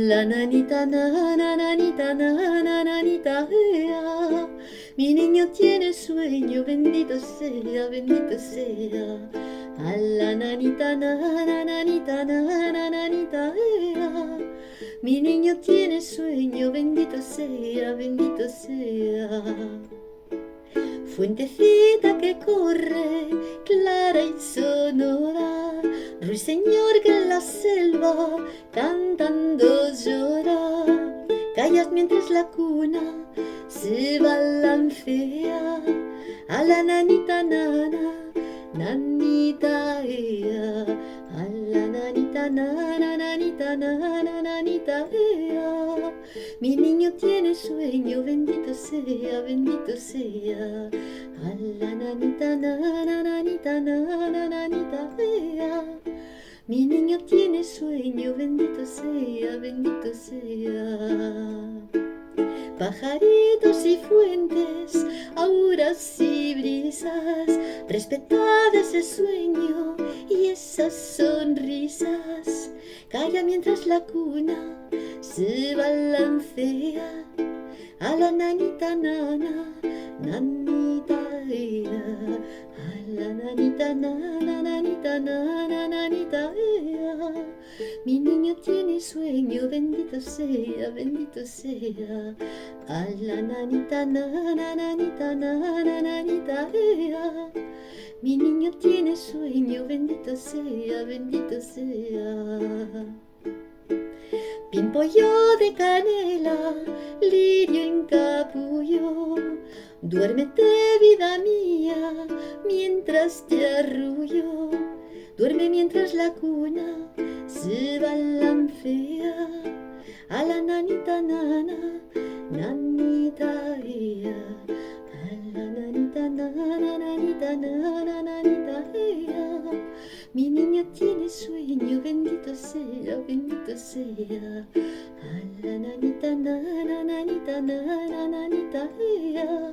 la nanita, nanita, nanita, ea. Mi niño tiene sueño, bendito sea, bendito sea. A la nanita, nanita, nanita, ea. Mi niño tiene sueño, bendito sea, bendito sea. Fuentecita que corre, clara y sonora, ruiseñor que en la selva cantando llora. Callas mientras la cuna se balancea. A la nanita, nanita, ea. A la nanita, nanita, ea. Mi niño tiene sueño, bendito sea, bendito sea. A la nanita, nanita, ea. Mi niño tiene sueño, bendito sea, bendito sea. Pajaritos y fuentes, auras y brisas, respetad ese sueño y esas sonrisas. Calla mientras la cuna se balancea. A la nanita, nanita, ea. A la nanita, nanita, ea. Mi niño tiene sueño, bendito sea, bendito sea. A la nanita, nanita, ea. Mi niño tiene sueño, bendito sea, bendito sea. Pimpollo de canela, lirio en capullo, duérmete vida mía, mientras te arrullo. Duerme mientras la cuna se balancea. A la nanita, nanita, ea. A la nanita, nanita, ea. Mi niño tiene sueño, bendito sea, bendito sea. A la nanita, nanita, ea.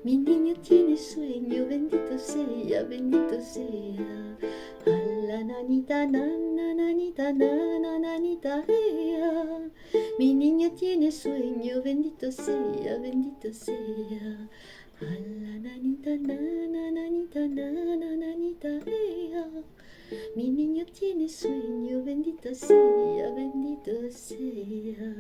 Mi niño tiene sueño, bendito sea, bendito sea. A la nanita, nanita, ea. Mi niño tiene sueño, bendito sea, bendito sea. A la nanita, nanita, ea. Mi niño tiene sueño, bendito sea, bendito sea.